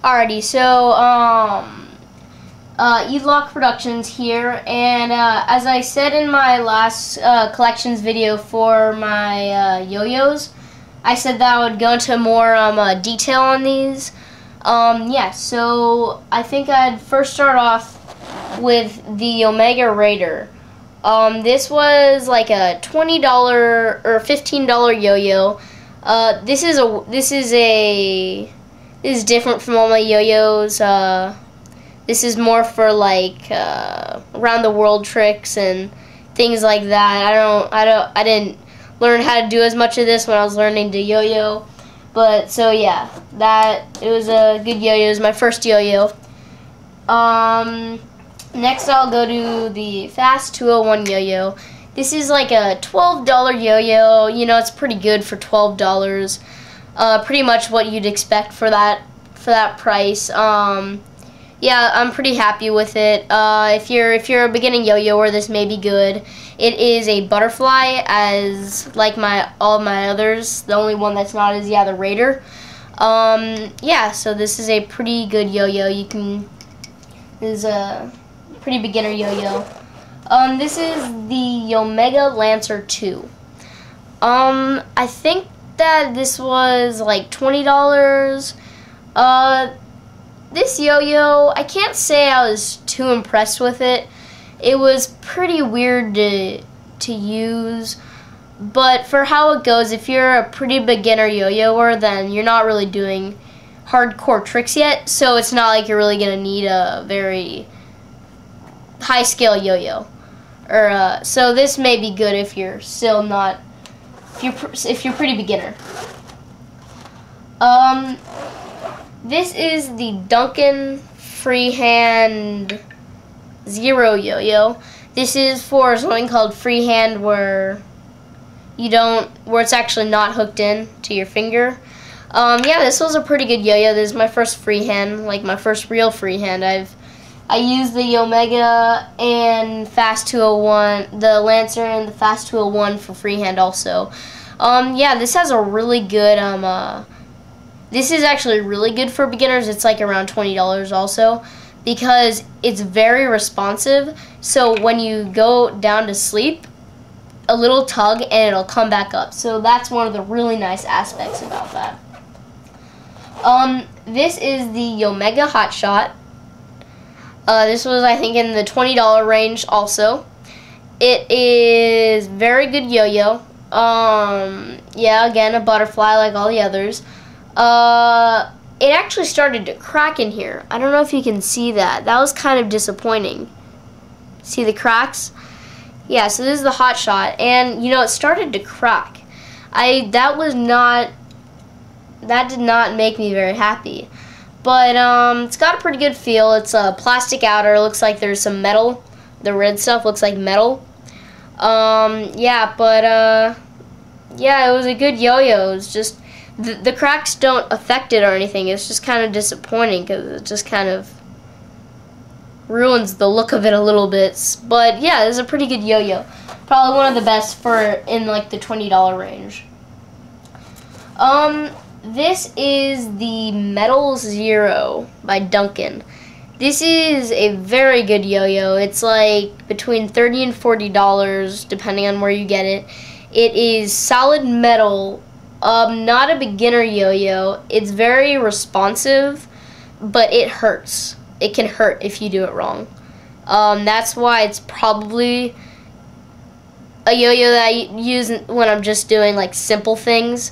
Alrighty, so E-Lock Productions here, and as I said in my last collections video for my yo-yos, I said that I would go into more detail on these. Yeah, so I think I'd first start off with the Omega Raider. This was like a $20 or $15 yo-yo. This is different from all my yo-yos. This is more for like around the world tricks and things like that. I didn't learn how to do as much of this when I was learning to yo-yo. But so yeah, it was a good yo-yo. It was my first yo-yo. Next I'll go to the Fast 201 yo-yo. This is like a $12 yo-yo. You know, it's pretty good for $12. Pretty much what you'd expect for that price. Yeah, I'm pretty happy with it. If you're a beginning yo-yoer, this may be good. It is a butterfly, as like all of my others. The only one that's not is the Raider. Yeah, so this is a pretty good yo-yo. This is a pretty beginner yo-yo. This is the Omega Lancer 2. I think that this was like $20. This yo-yo, I can't say I was too impressed with it. It was pretty weird to use, but for how it goes, if you're a pretty beginner yo-yoer, then you're not really doing hardcore tricks yet, so it's not like you're really gonna need a very high scale yo-yo. So this may be good if you're still not, if you're pretty beginner. This is the Duncan Freehand Zero yo-yo. This is for something called freehand, where it's actually not hooked in to your finger. Yeah, this was a pretty good yo-yo. This is my first freehand, like my first real freehand. I used the Omega and Fast 201, the Lancer and the Fast 201 for freehand also. Yeah, this has a really good, this is actually really good for beginners. It's like around $20 also, because it's very responsive. So when you go down to sleep, a little tug and it'll come back up. So that's one of the really nice aspects about that. This is the Omega Hotshot. This was, I think, in the $20 range also. It is very good yo-yo. Yeah, again, a butterfly like all the others. It actually started to crack in here. I don't know if you can see that. That was kind of disappointing. See the cracks? Yeah, so this is the Hotshot, and you know, it started to crack. That did not make me very happy. But it's got a pretty good feel. It's a plastic outer. It looks like there's some metal. The red stuff looks like metal. Yeah, but yeah, it was a good yo-yo. It's just the cracks don't affect it or anything. It's just kind of disappointing because it just kind of ruins the look of it a little bit. But yeah, it's a pretty good yo-yo. Probably one of the best in like the $20 range. This is the Metal Zero by Duncan. This is a very good yo-yo. It's like between $30 and $40 depending on where you get it. It is solid metal, not a beginner yo-yo. It's very responsive, but it hurts. It can hurt if you do it wrong. That's why it's probably a yo-yo that I use when I'm just doing like simple things.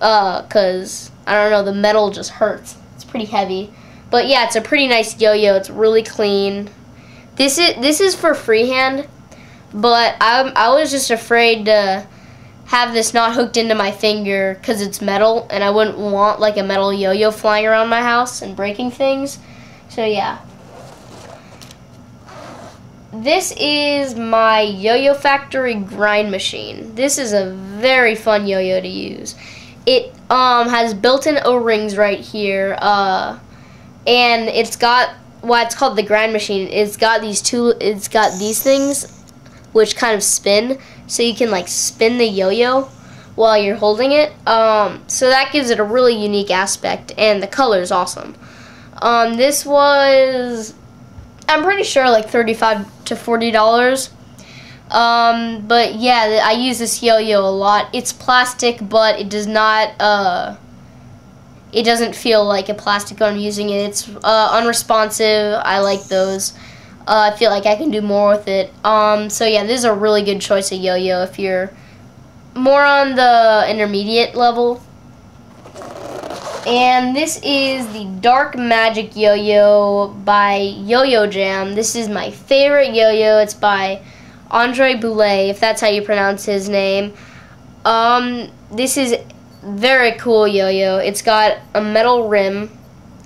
Cause I don't know, the metal just hurts. It's pretty heavy, but yeah, it's a pretty nice yo-yo. It's really clean. This is for freehand, but I was just afraid to have this not hooked into my finger because it's metal, and I wouldn't want like a metal yo-yo flying around my house and breaking things. So yeah. This is my Yo-Yo Factory grind machine. This is a very fun yo-yo to use. It has built-in O-rings right here, and it's got why it's called the grind machine. It's got these things which kind of spin, so you can like spin the yo-yo while you're holding it. So that gives it a really unique aspect, and the color is awesome. This was, I'm pretty sure, like $35 to $40. But yeah, I use this yo-yo a lot. It's plastic, but it does not, it doesn't feel like a plastic when I'm using it. It's unresponsive. I like those. I feel like I can do more with it. So yeah, this is a really good choice of yo-yo if you're more on the intermediate level. And this is the Dark Magic Yo-Yo by Yo-Yo Jam. This is my favorite yo-yo. It's by Andre Boulay, if that's how you pronounce his name. This is very cool yo-yo. It's got a metal rim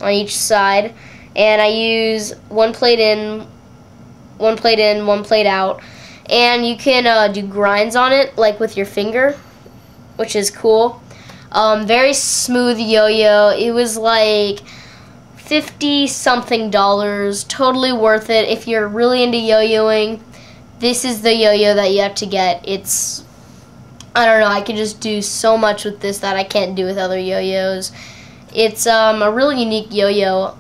on each side, and I use one plate in, one plate out, and you can do grinds on it, like with your finger, which is cool. Very smooth yo-yo. It was like $50-something, totally worth it. If you're really into yo-yoing, this is the yo-yo that you have to get. It's, I don't know, I can just do so much with this that I can't do with other yo-yos. It's a really unique yo-yo.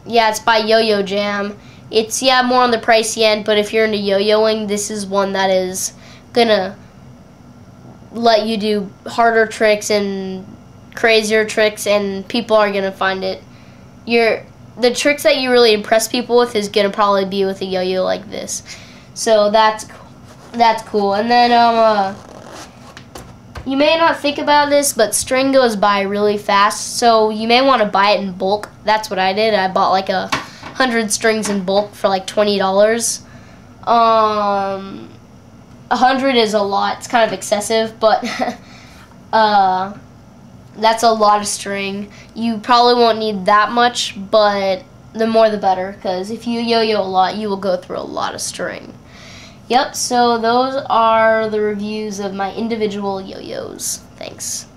Yeah, it's by Yo-Yo Jam. It's, yeah, more on the pricey end, but if you're into yo-yoing, this is one that is gonna let you do harder tricks and crazier tricks, and people are gonna find it. The tricks that you really impress people with is gonna probably be with a yo-yo like this. So that's cool. And then you may not think about this, but string goes by really fast, so you may want to buy it in bulk. That's what I did. I bought like 100 strings in bulk for like $20. 100 is a lot. It's kind of excessive, but that's a lot of string. You probably won't need that much, but the more the better, because if you yo-yo a lot, you will go through a lot of string. Yep, so those are the reviews of my individual yo-yos. Thanks.